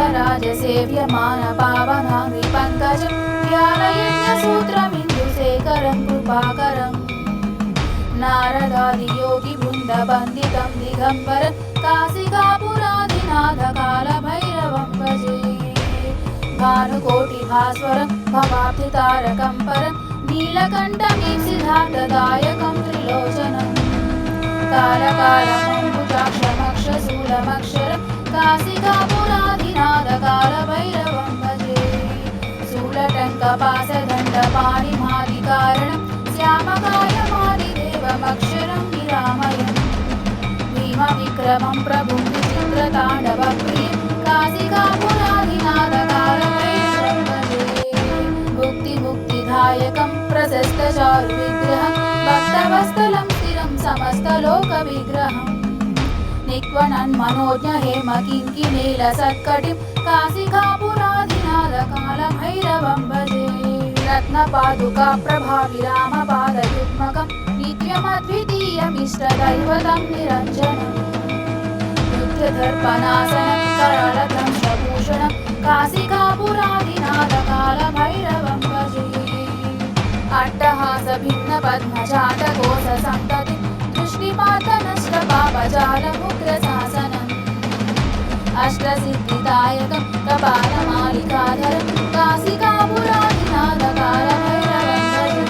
देवराजसेव्यमानपावनाङ्घ्रिपङ्कजं व्यालयज्ञसूत्रमिन्दुशेखरं कृपाकरम् नारदादियोगिवृन्दवन्दितं दिगम्बरं काशिकापुरादिनाथकालभैरवं भजे भानुकोटिभास्वरं भवाब्धितारकं परं नीलकण्ठमीप्सितार्थदायकं त्रिलोचनम् कालकालमम्बुजाक्षमक्षशूलमक्षरं काशिकापुरादिनाथकालभैरवं भजे शूलटङ्कपाशदण्डपाणिमादिकारणं श्यामकायमादिदेवमक्षरं निरामयम् भीमविक्रमं प्रभुं विचित्रताण्डवप्रियं काशिकापुरादिनाथकालभैरवं भजे मुक्तिमुक्तिदायकं प्रशस्तचारुविग्रहं भक्तवत्सलं स्थिरं समस्तलोकविग्रहम् निक्वणन्मनोज्ञ हेमकिङ्किनीलसत्कटिं काशिकापुरादिनाथकालभैरवं भजे रत्नपादुकाप्रभाविरामपादयुग्मकं नित्यमद्वितीयमिष्टदैवतं निरञ्जनम् नृत्यदर्पणासनं करालदंशभूषणं काशिकापुरादिनाथकालभैरवं भजे अट्टहासभिन्नपद्मजातकोशसन्ततिं दृष्टिपातनष्टपापजालमुग्रशासनम् अष्टसिद्धिदायकं कपालमालिकाधरं काशिकापुरादिनाथकालभैरवं भजे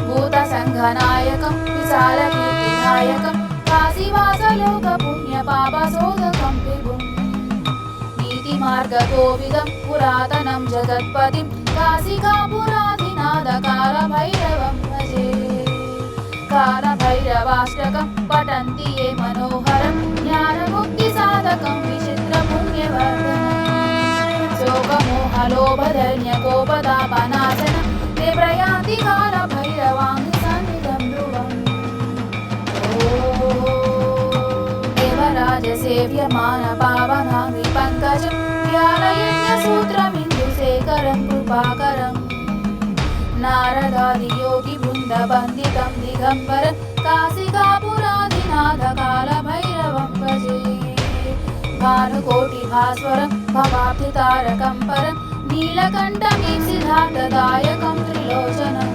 भूतसङ्घनायकं विशालकीर्तिदायकं काशीवासलोकपुण्यपापशोधकं विभुम् नीतिमार्गकोविदं पुरातनं जगत्पतिं काशिकापुरादिनाथकालभैरवं भजे कालभैरवाष्टकं पठन्ति ये मनोहरं ज्ञानमुक्तिसाधकं विचित्रपुण्यवर्धनम् शोकमोहलोभधन्यकोपतापनाशनं ते प्रयान्ति कालभैरवाङ्घ्रिसन्निधं ध्रुवम् देवराजसेव्यमानपावनाङ्घ्रिपङ्कजं व्यालयज्ञसूत्रमिन्दुशेखरं कृपाकरम् नारदादियोगिवृन्दवन्दितं दिगम्बरं काशिकापुरादिनाथकालभैरवं भजे भानुकोटिभास्वरं भवाब्धितारकं परं नीलकण्ठमीप्सितार्थदायकं त्रिलोचनम्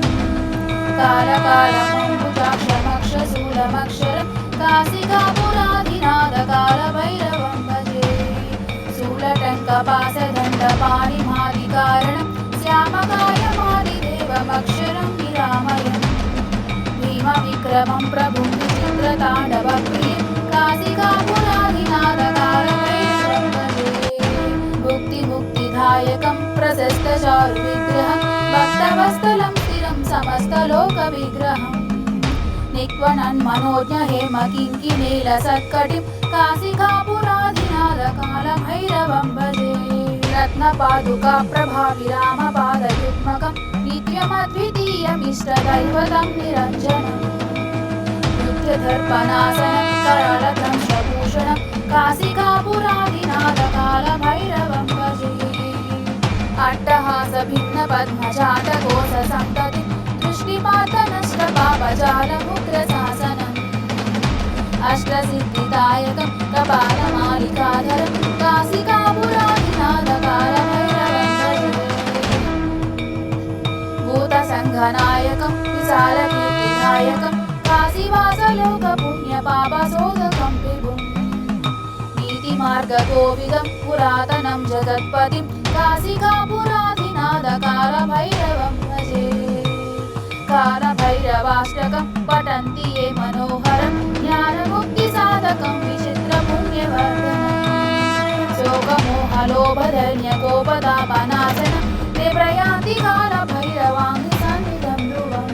कालकालमम्बुजाक्षमक्षशूलमक्षरं काशिकापुरादिनाथकालभैरवं भजे शूलटङ्कपाशदण्डपाणिमादिकारणं श्यामकायमादिदेवमक्षरं निरामयम् भीमविक्रमं प्रभुं विचित्रताण्डवप्रियं काशिकापुरादिनाथकालभैरवं भजे मुक्तिमुक्तिदायकं प्रशस्तचारुविग्रहं भक्तवत्सलं स्थिरं समस्तलोकविग्रहम् निक्वणन्मनोज्ञ हेमकिङ्किनीलसत्कटिं काशिकापुरादिनाथकालभैरवं भजे रत्नपादुकाप्रभाविरामपादयुग्मकं नित्यमद्वितीयमिष्टदैवतं निरञ्जनम् नृत्यदर्पणासनं करालदंशभूषणं काशिकापुरादिनाथकालभैरवं भजे अट्टहासभिन्नपद्मजातकोशसन्ततिं दृष्टिपातनष्टपापजालमुग्रशासनम् अष्टसिद्धिदायकं कपालमालिकाधरं काशिकापुरादिनाथकालभैरवं भजे भूतसङ्घनायकं विशालकीर्तिदायकं काशीवासलोकपुण्यपापशोधकं विभुम् नीतिमार्गकोविदं पुरातनं जगत्पतिं काशिकापुरादिनाथकालभैरवं भजे कालभैरवाष्टकं पठन्ति ये मनोहरं ज्ञानमुक्तिसाधकं विचित्रपुण्यवर्धनम् शोकमोहलोभधन्यकोपतापनाशनं ते प्रयान्ति कालभैरवाङ्घ्रिसन्निधं ध्रुवम्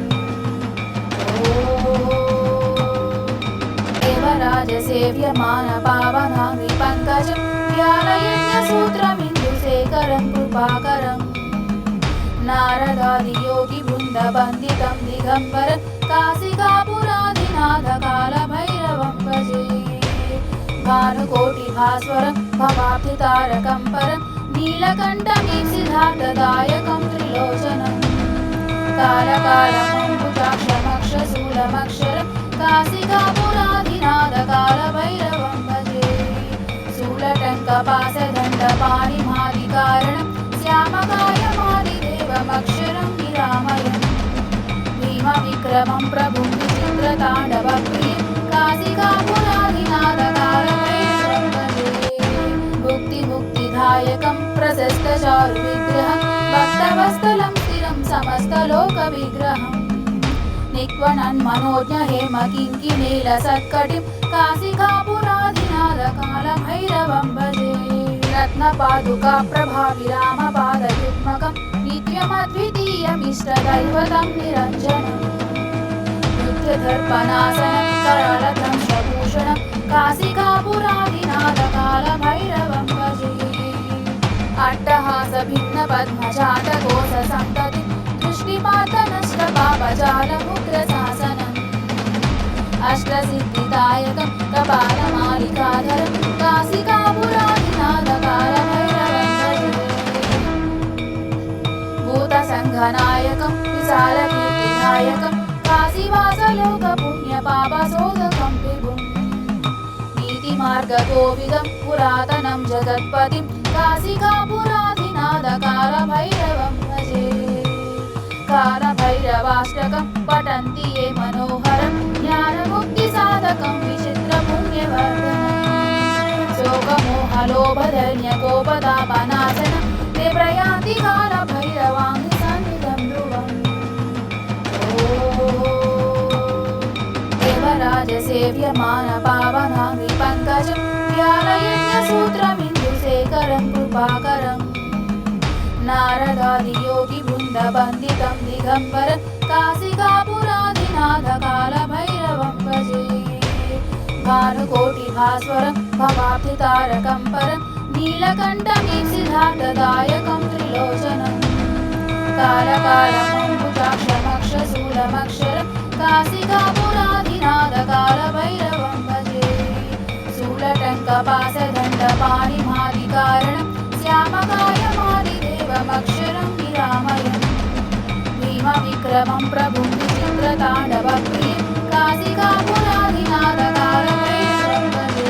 देवराजसेव्यमानपावनाङ्घ्रिपङ्कजं व्यालयज्ञसूत्रमिन्दुशेखरं कृपाकरम् नारदादियोगिवृन्दवन्दितं दिगम्बरं काशिकापुरादिनाथकालभैरवं भजे भानुकोटिभास्वरं भवाब्धितारकं परं नीलकण्ठमीप्सितार्थदायकं त्रिलोचनम् कालकालमम्बुजाक्षमक्षशूलमक्षरं काशिकापुरादिनाथकालभैरवं भजे शूलटङ्कपाशदण्डपाणिमादिकारणं श्यामकायमादिदेवमक्षरं विरामयम् भीमविक्रमं प्रभुं विचित्रताण्डवप्रियं काशिकापुराधिनाथकालभैरवं भजे भुक्तिमुक्तिदायकं प्रशस्तचारुविग्रहं भक्तवत्सलं स्थिरं समस्तलोकविग्रहम् निक्वणन्मनोज्ञ हेमकिङ्किणीलसत्कटिं काशिकापुराधिनाथकालभैरवं भजे रत्नपादुका प्रभाविरामपादयुग्मकं नित्यमद्वितीयमिष्टदैवतं निरञ्जनम् नित्यदर्पणासनं करालदंशभूषणं काशिकापुराधिनाथकालभैरवं भजे अट्टहासभिन्नपद्मजातकोशसन्ततिं दृष्टिपातनष्टपापजालमुग्रशासनम् अष्टसिद्धिदायकं कपालमालिकाधरं काशिकापुराधिनाथकालभैरवं भजे भूतसङ्घनायकं विशालकीर्तिदायकं काशीवासलोकपुण्यपापशोधकं विभुं नीतिमार्गकोविदं पुरातनं जगत्पतिं काशिकापुराधिनाथकालभैरवं भजे कालभैरवाष्टकं पठन्ति ये मनोहरं ज्ञानमुक्तिसाधकं विचित्रपुण्यवर्धनम् शोकमोहलोभधन्यकोपतापनाशनं ते प्रयान्ति कालभैरवाङ्घ्रिसन्निधं ध्रुवम् देवराजसेव्यमानपावनाङ्घ्रिपङ्कजं व्यालयज्ञसूत्रमिन्दुशेखरं कृपाकरम् नारदादियोगिवृन्दवन्दितं दिगम्बरं काशिकापुराधिनाथकालभैरवं भजे भानुकोटिभास्वरं भवाब्धितारकं परं नीलकण्ठमीप्सितार्थदायकं त्रिलोचनम् कालकालमम्बुजाक्षमक्षशूलमक्षरं काशिकापुराधिनाथकालभैरवं भजे शूलटङ्कपाशदण्डपाणिमादिकारणं श्यामकायमादिदेवमक्षरं विरामयम् भीमविक्रमं प्रभुं विचित्रताण्डवप्रियं काशिकापुराधिनाथकालभैरवं भजे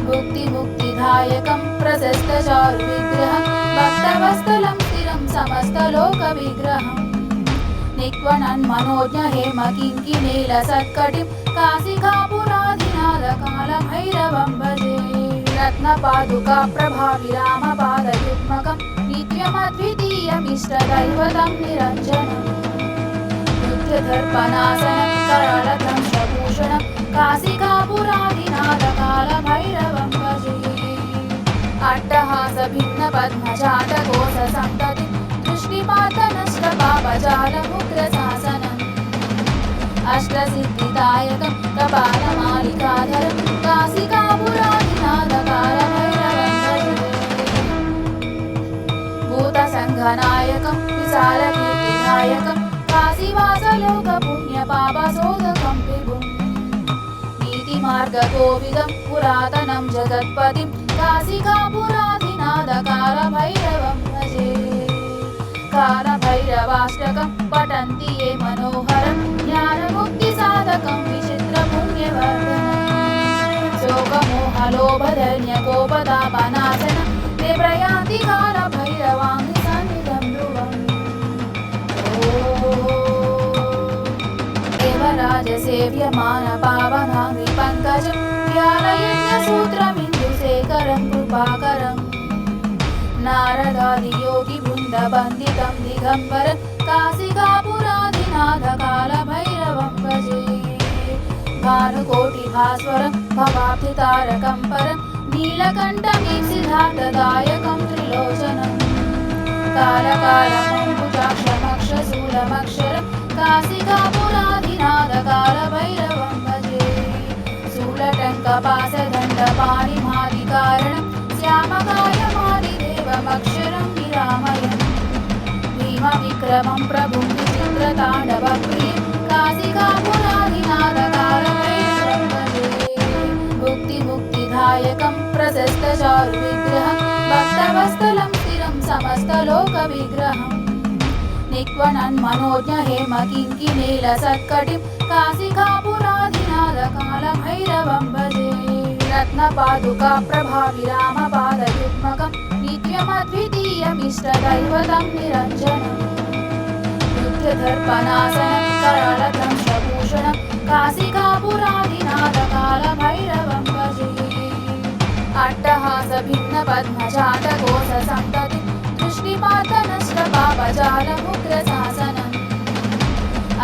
भुक्तिमुक्तिदायकं प्रशस्तचारुविग्रहं भक्तवत्सलं स्थिरं समस्तलोकविग्रहम् निक्वणन्मनोज्ञ हेमकिङ्किणीलसत्कटिं काशिकापुराधिनाथकालभैरवं भजे रत्नपादुका प्रभाविरामपादयुग्मकं नित्यमद्वितीयमिष्टदैवतं निरञ्जनम् नित्यदर्पणासनं करालदंशभूषणं काशिकापुराधिनाथकालभैरवं भजे अट्टहासभिन्नपद्मजातकोशसन्ततिं दृष्टिपातनष्टपापजालमुग्रशासनम् अष्टसिद्धिदायकं कपालमालिकाधरं काशिकापुराधिनाथकालभैरवं भजे भूतसङ्घनायकं विशालकीर्तिदायकं काशीवासलोकपुण्यपापशोधकं विभुं नीतिमार्गकोविदं पुरातनं जगत्पतिं काशिकापुराधिनाथकालभैरवं भजे कालभैरवाष्टकं पठन्ति ये मनोहरं ज्ञानमुक्तिसाधकं विचित्रपुण्यवर्धनम् शोकमोहलोभधन्यकोपतापनाशनं ते प्रयान्ति कालभैरवाङ्घ्रिसन्निधं ध्रुवम् देवराजसेव्यमानपावनाङ्घ्रिपङ्कजं व्यालयज्ञसूत्रमिन्दुशेखरं कृपाकरम् नारदादियोगिवृन्दवन्दितं दिगम्बरं काशिकापुराधिनाथकालभैरवं भजे भानुकोटिभास्वरं भवाब्धितारकं परं नीलकण्ठमीप्सितार्थदायकं त्रिलोचनम् कालकालमम्बुजाक्षमक्षशूलमक्षरं काशिकापुराधिनाथकालभैरवं भजे शूलटङ्कपाशदण्डपाणिमादिकारणं श्यामकायमादिदेवमक्षरं विरामयम् भीमविक्रमं प्रभुं विचित्रताण्डवप्रियं काशिकापुराधिनाथकालभैरवं भजे भुक्तिमुक्तिदायकं प्रशस्तचारुविग्रहं भक्तवत्सलं स्थिरं समस्तलोकविग्रहम् निक्वणन्मनोज्ञ हेमकिङ्किणीलसत्कटिं काशिकापुराधिनाथकालभैरवं भजे रत्नपादुका प्रभाविरामपादयुग्मकं नित्यमद्वितीयमिष्टदैवतं निरञ्जनम् युद्धदर्पणासनं करालदंशभूषणं काशिकापुरादिनाथकालभैरवं भजे अट्टहासभिन्नपद्मजातकोशसन्ततिं दृष्टिपातनष्टपापजालमुग्रशासनम्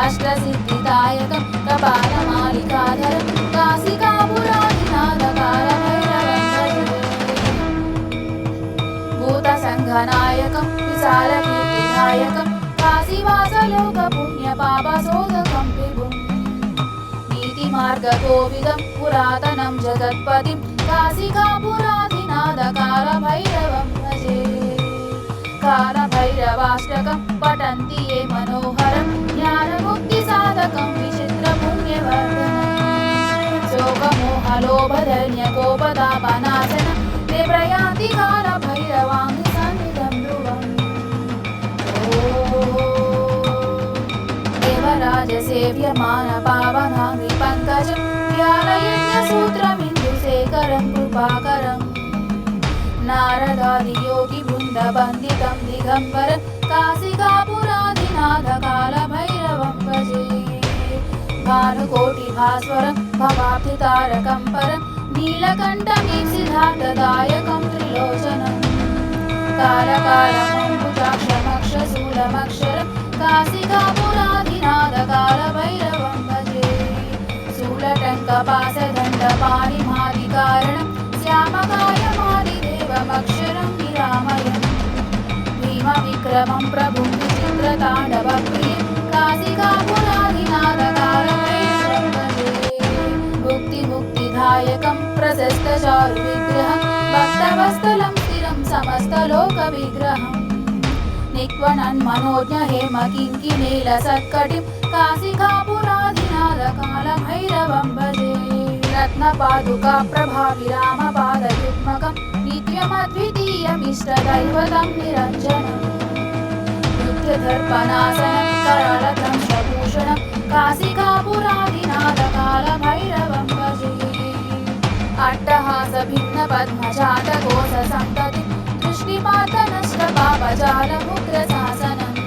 अष्टसिद्धिदायकं कपालमालिकाधरं काशिकापुरादिनाथकालभैरवं भजे भूतसङ्घनायकं विशालकीर्तिदायकं काशीवासलोकपुण्यपापशोधकं विभुम् नीतिमार्गकोविदं पुरातनं जगत्पतिं काशिकापुरादिनाथकालभैरवं भजे कालभैरवाष्टकं पठन्ति ये मनोहरं ज्ञानमुक्तिसाधकं विचित्रपुण्यवर्धनम् शोकमोहलोभधन्यकोपतापनाशनं ते प्रयान्ति कालभैरवाङ्घ्रिसन्निधं ध्रुवम् देवराजसेव्यमानपावनाङ्घ्रिपङ्कजं व्यालयज्ञसूत्रमिन्दुशेखरं कृपाकरम् नारदादियोगिवृन्दवन्दितं दिगम्बरं काशिकापुरादिनाथकालभैरवं भजे भानुकोटिभास्वरं भवाब्धितारकं परं नीलकण्ठमीप्सितार्थदायकं त्रिलोचनम् कालकालमम्बुजाक्षमक्षशूलमक्षरं काशिकापुरादिनाथकालभैरवं भजे शूलटङ्कपाशदण्डपाणिमादिकारणं श्यामकायमादिदेवमक्षरं विरामयम् भीमविक्रमं प्रभुं विचित्रताण्डवप्रियं काशिकापुरादिनाथकालभैरवं भजे भुक्तिमुक्तिदायकं प्रशस्तचारुविग्रहं भक्तवत्सलं स्थिरं समस्तलोकविग्रहम् निक्वणन्मनोज्ञहेमकिङ्किणीलसत्कटिं काशिकापुरादिनाथकालभैरवं भजे रत्नपादुका प्रभाविरामपादयुग्मकं नित्यमद्वितीयमिष्टदैवतं निरञ्जनम् युद्धदर्पणासनं करालदंशभूषणं काशिकापुरादिनाथकालभैरवं भजे अट्टहासभिन्नपद्मजातकोशसन्ततिं दृष्टिपातनष्टपापजालमुग्रशासनम्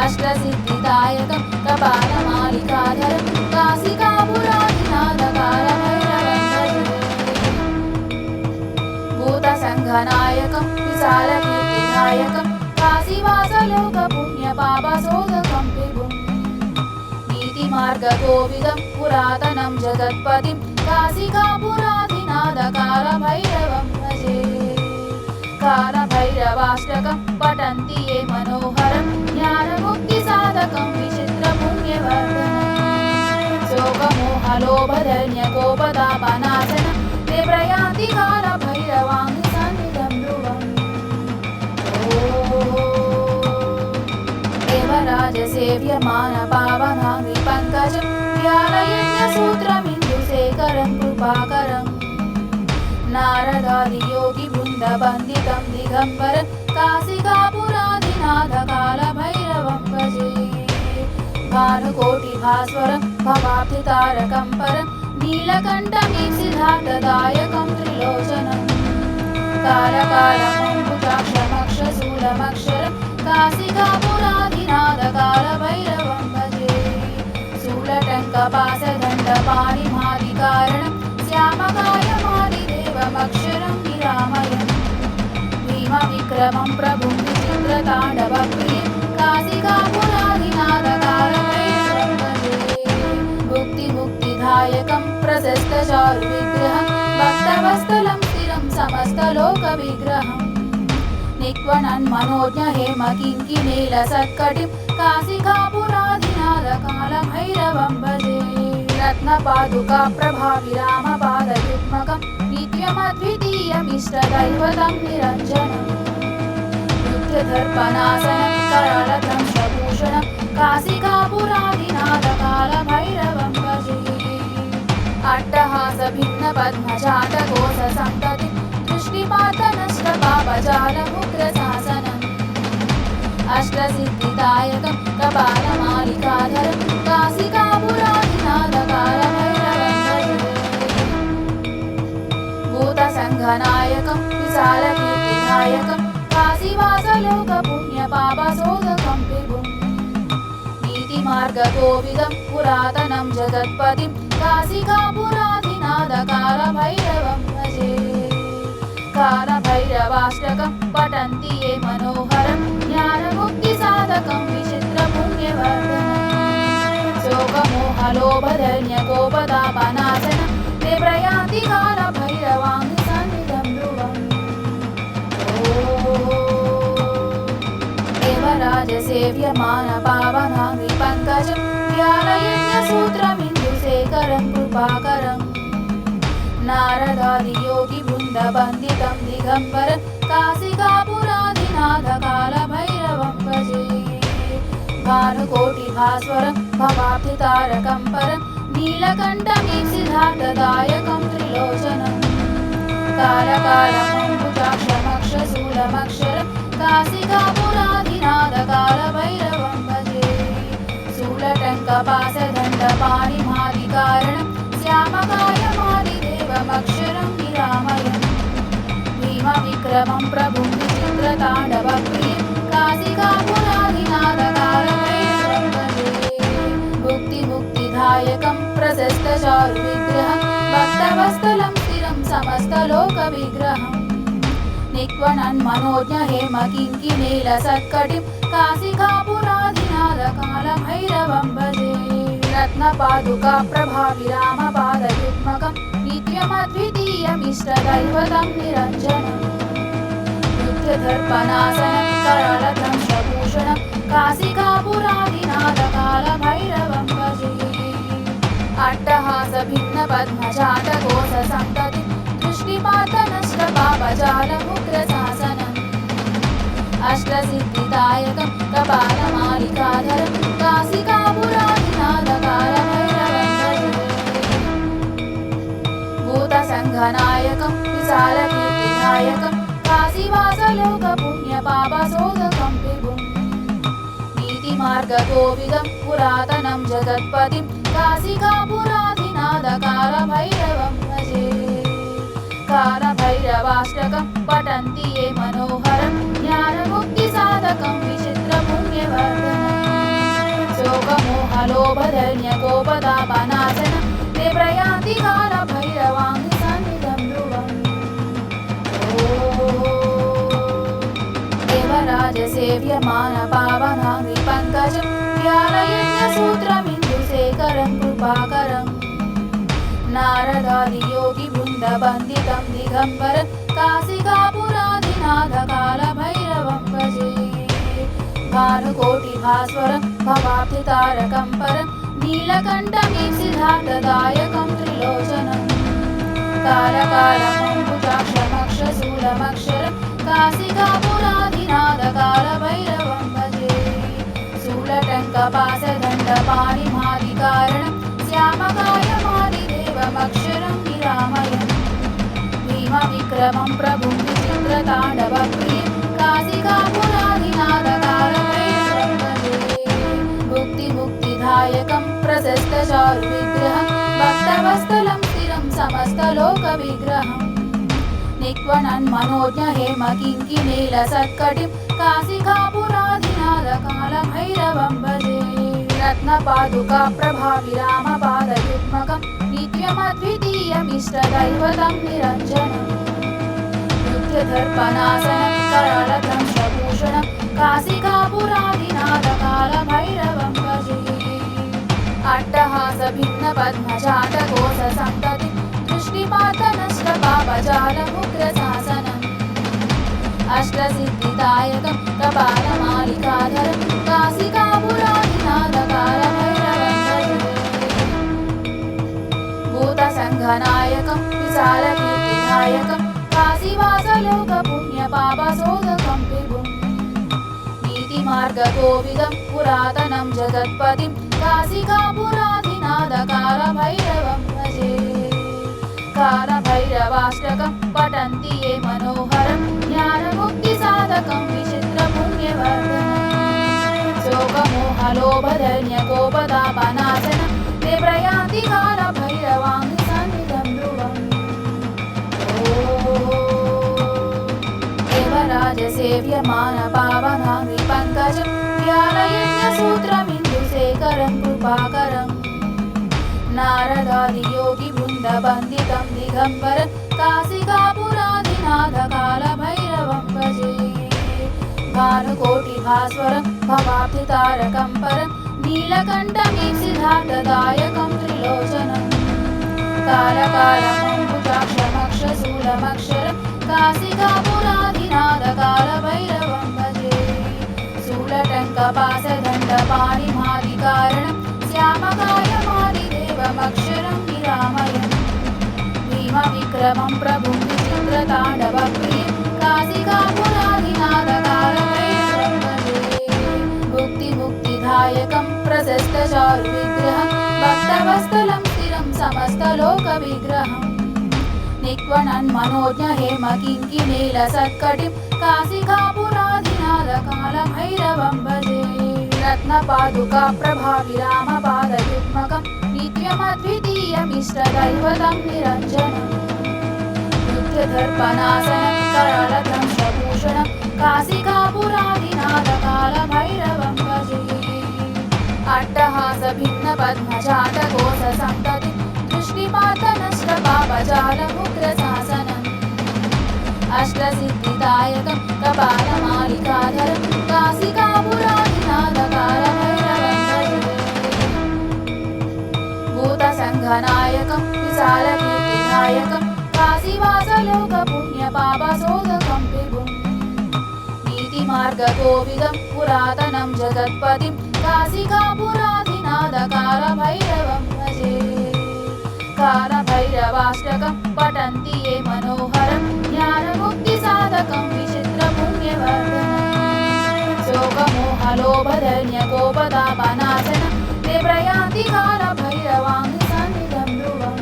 अष्टसिद्धिदायकं कपालमालिकाधरं काशिकापुरादिनाथकालभैरवं भजे भूतसङ्घनायकं विशालकीर्तिदायकं काशीवासलोकपुण्यपापशोधकं विभुम् नीतिमार्गकोविदं पुरातनं जगत्पतिं काशिकापुरादिनाथकालभैरवं भजे कालभैरवाष्टकं पठन्ति ये मनोहरं ज्ञानमुक्तिसाधकं विचित्रपुण्यवर्धनम् शोकमोहलोभधन्यकोपतापनाशनं ते प्रयान्ति कालभैरवाङ्घ्रिसन्निधं ध्रुवम् देवराजसेव्यमानपावनाङ्घ्रिपङ्कजं व्यालयज्ञसूत्रमिन्दुशेखरं कृपाकरम् नारदादियोगिवृन्दवन्दितं दिगम्बरं काशिकापुरादिनाथकालभैरवं भजे भानुकोटिभास्वरं भवाब्धितारकं परं नीलकण्ठमीप्सितार्थदायकं त्रिलोचनम् कालकालमम्बुजाक्षमक्षशूलमक्षरं काशिकापुरादिनाथकालभैरवं भजे शूलटङ्कपाशदण्डपाणिमादिकारणं श्यामकायमादिदेवमक्षरं विरामयम् भीमविक्रमं प्रभुं विचित्रताण्डवप्रियं काशिकापुरादिनाथकालभैरवं भजे भुक्तिमुक्तिदायकं प्रशस्तचारुविग्रहं भक्तवत्सलं स्थिरं समस्तलोकविग्रहम् निक्वणन्मनोज्ञहेमकिङ्किणीलसत्कटिं काशिकापुरादिनाथकालभैरवं भजे रत्नपादुका प्रभाविरामपादयुग्मकं नित्यमद्वितीयमिष्टदैवतं निरञ्जनम् युद्धदर्पणासनं करालदंशभूषणं काशिकापुरादिनाथकालभैरवं भजे अट्टहासभिन्नपद्मजातकोशसन्ततिं दृष्टिपातनष्टपापजालमुग्रशासनम् अष्टसिद्धिदायकं कपालमालिकाधरं काशिकापुरादिनाथकालभैरवं भजे भूतसङ्घनायकं विशालकीर्तिनायकं काशीवासलोकपुण्यपापशोधकं विभुम् नीतिमार्गकोविदं पुरातनं जगत्पतिं काशिकापुराधिनाथकालभैरवं भजे कालभैरवाष्टकं पठन्ति ये मनोहरं ज्ञानमुक्तिसाधकं विचित्रपुण्यवर्धनम् शोकमोहलोभधन्यकोपतापनाशनं ते प्रयान्ति कालभैरवाङ्घ्रिसन्निधं ध्रुवम् देवराजसेव्यमानपावनाङ्घ्रिपङ्कजं व्यालयज्ञसूत्रमिन्दुशेखरं कृपाकरम् नारदादियोगिवृन्दवन्दितं दिगम्बरं काशिकापुराधिनाथकालभैरवं भजे भानुकोटिभास्वरं भवाब्धितारकं परं नीलकण्ठमीप्सितार्थदायकं त्रिलोचनम् कालकालमम्बुजाक्षमक्षशूलमक्षरं काशिकापुराधिनाथकालभैरवं भजे शूलटङ्कपाशदण्डपाणिमादिकारणं श्यामकायमादिदेवमक्षरं निरामयम् भीमविक्रमं प्रभुं विचित्रताण्डवप्रियं काशिकापुराधिनाथकालभैरवं भजे भुक्तिमुक्तिदायकं प्रशस्तचारुविग्रहं भक्तवत्सलं स्थिरं समस्तलोकविग्रहम् निक्वणन्मनोज्ञहेमकिङ्किणीलसत्कटिं काशिकापुराधिनाथकालभैरवं भजे रत्नपादुकाप्रभाविरामपादयुग्मकं नित्यमद्वितीयमिष्टदैवतं निरञ्जनम् नित्यदर्पणासनं करालदंशभूषणं काशिकापुराधिनाथकालभैरवं भजे अट्टहासभिन्नपद्मजातकोशसन्ततिं दृष्टिपातनष्टपापजालमुग्रशासनम् अष्टसिद्धिदायकं कपालमालिकाधरं काशिकापुराधिनाथकालभैरवं भजे भूतसङ्घनायकं विशालकीर्तिनायकं काशीवासलोकपुण्यपापशोधकं विभुम् नीतिमार्गकोविदं पुरातनं जगत्पतिं काशिकापुराधिनाथकालभैरवं भजे कालभैरवाष्टकं पठन्ति ये मनोहरं ज्ञानमुक्तिसाधकं विचित्रपुण्यवर्धनम् शोकमोहलोभधन्यकोपतापनाशनं ते प्रयान्ति कालभैरवाङ्घ्रिसन्निधं ध्रुवम् देवराजसेव्यमानपावनाङ्घ्रिपङ्कजं व्यालयज्ञसूत्रमिन्दुशेखरं कृपाकरम् नारदादियोगिवृन्दवन्दितं दिगम्बरं काशिकापुराधिनाथकालभैरवं भजे भानुकोटिभास्वरं भवाब्धितारकं परं नीलकण्ठमीप्सितार्थदायकं त्रिलोचनम् कालकालमम्बुजाक्षमक्षशूलमक्षरं काशिकापुराधिनाथकालभैरवं भजे शूलटङ्कपाशदण्डपाणिमादिकारणं श्यामकायमादिदेवमक्षरं निरामयम् भीमविक्रमं प्रभुं विचित्रताण्डवप्रियं काशिकापुराधिनाथकालभैरवं भजे भुक्तिमुक्तिदायकं प्रशस्तचारुविग्रहं भक्तवत्सलं स्थिरं समस्तलोकविग्रहम् निक्वणन्मनोज्ञहेमकिङ्किणीलसत्कटिं काशिकापुराधिनाथकालभैरवं भजे रत्नपादुकाप्रभाविरामपादयुग्मकं नित्यमद्वितीयमिष्टदैवतं निरञ्जनम् नित्यदर्पणासनं करालदंशभूषणं काशिकापुराधिनाथकालभैरवं भजे अट्टहासभिन्नपद्मजातकोशसन्ततिं दृष्टिपातनष्टपापजालमुग्रशासनम् अष्टसिद्धिदायकं कपालमालिकाधरं काशिकापुराधिनाथकालभैरवं भजे भूतसङ्घनायकं विशालकीर्तिनायकं काशीवासलोकपुण्यपापशोधकं विभुम् नीतिमार्गकोविदं पुरातनं जगत्पतिं काशिकापुराधिनाथकालभैरवं भजे कालभैरवाष्टकं पठन्ति ये मनोहरं ज्ञानमुक्तिसाधकं विचित्रपुण्यवर्धनम् शोकमोहलोभधन्यकोपतापनाशनं ते प्रयान्ति कालभैरवाङ्घ्रिसन्निधं ध्रुवम् देवराजसेव्यमानपावनाङ्घ्रिपङ्कजं व्यालयज्ञसूत्रमिन्दुशेखरं कृपाकरम् नारदादियोगिवृन्दवन्दितं दिगम्बरं काशिकापुरादिनाथकालभैरवं भजे भानुकोटिभास्वरं भवाब्धितारकं परं नीलकण्ठमीप्सितार्थदायकं त्रिलोचनम् कालकालमम्बुजाक्षमक्षशूलमक्षरं काशिकापुरादिनाथकालभैरवं भजे शूलटङ्कपाशदण्डपाणिमादिकारणं श्यामकायमादिदेवमक्षरं विरामयम् भीमविक्रमं प्रभुं विचित्रताण्डवप्रियं काशिकापुरादिनाथकालभैरवं भजे भुक्तिमुक्तिदायकं प्रशस्तचारुविग्रहं भक्तवत्सलं स्थिरं समस्तलोकविग्रहम् निक्वणन्मनोज्ञ हेमकिङ्किणीलसत्कटिं काशिकापुरादिनाथकालभैरवं भजे रत्नपादुका प्रभाविरामपादयुग्मकं नित्यमद्वितीयमिष्टदैवतं निरञ्जनम् युद्धदर्पणासनं करालदंशभूषणं काशिकापुरादिनाथकालभैरवं भजे अट्टहासभिन्नपद्मजातकोशसन्ततिं दृष्टिपातनष्टपापजालमुग्रशासनम् अष्टसिद्धिदायकं कपालमालिकाधरं काशिकापुरादिनाथकालभैरवं भजे भूतसङ्घनायकं विशालकीर्तिदायकं काशीवासलोकपुण्यपापशोधकं विभुम् नीतिमार्गकोविदं पुरातनं जगत्पतिं काशिकापुरादिनाथकालभैरवं भजे कालभैरवाष्टकं पठन्ति ये मनोहरं ज्ञानमुक्तिसाधकं विचित्रपुण्यवर्धनम् शोकमोहलोभधन्यकोपतापनाशनं ते प्रयान्ति कालभैरवाङ्घ्रिसन्निधं ध्रुवम्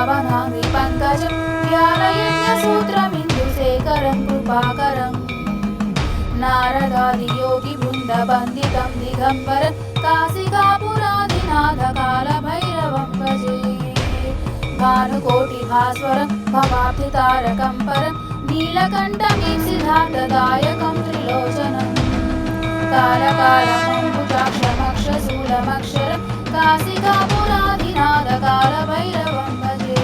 देवराजसेव्यमानपावनाङ्घ्रिपङ्कजं व्यालयज्ञसूत्रमिन्दुशेखरं कृपाकरम् नारदादियोगिवृन्दवन्दितं दिगम्बरं काशिकापुरादिनाथकालभैरवं भजे भानुकोटिभास्वरं भवाब्धितारकं परं नीलकण्ठमीप्सितार्थदायकं त्रिलोचनम् कालकालमम्बुजाक्षमक्षशूलमक्षरं काशिकापुरादिनाथकालभैरवं भजे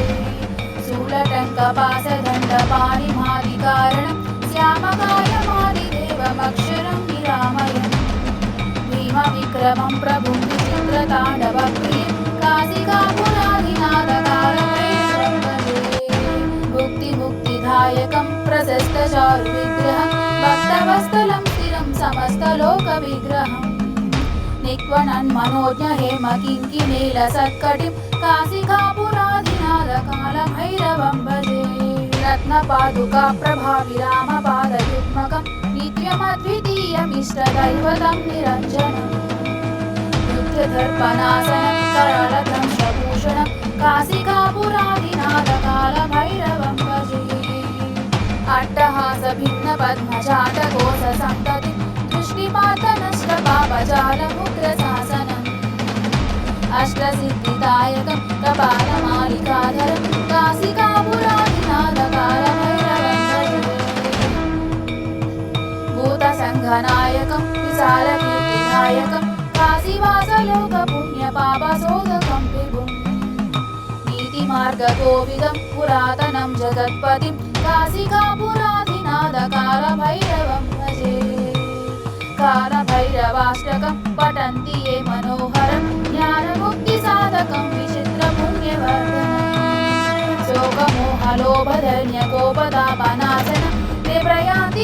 शूलटङ्कपाशदण्डपाणिमादिकारणं श्यामकायमादिदेवमक्षरं विरामयम् भीमविक्रमं प्रभुं विचित्रताण्डवप्रियं काशिकापुरादिनाथकालभैरवं भजे भुक्तिमुक्तिदायकं प्रशस्तचारुविग्रहं भक्तवत्सलं स्थिरं समस्तलोकविग्रहम् निक्वणन्मनोज्ञ हेमकिङ्किणीलसत्कटिं काशिकापुरादिनाथकालभैरवं भजे रत्नपादुका प्रभाविरामपादयुग्मकं नित्यमद्वितीयमिष्टदैवतं निरञ्जनम् युद्धदर्पणासनं करालदंशभूषणं काशिकापुरादिनाथकालभैरवं भजे अट्टहासभिन्नपद्मजातकोशसन्ततिं दृष्टिपातनष्टपापजालमुग्रशासनम् अष्टसिद्धिदायकं कपालमालिकाधरं काशिकापुरादिनाथकालभैरवं भजे भूतसङ्घनायकं विशालकीर्तिदायकं काशीवासलोकपुण्यपापशोधकं विभुम् नीतिमार्गकोविदं पुरातनं जगत्पतिं काशिकापुरादिनाथकालभैरवं भजे कालभैरवाष्टकं पठन्ति ये मनोहरं ज्ञानमुक्तिसाधकं विचित्रपुण्यवर्धनम् शोकमोहलोभधन्यकोपतापनाशनं ते प्रयान्ति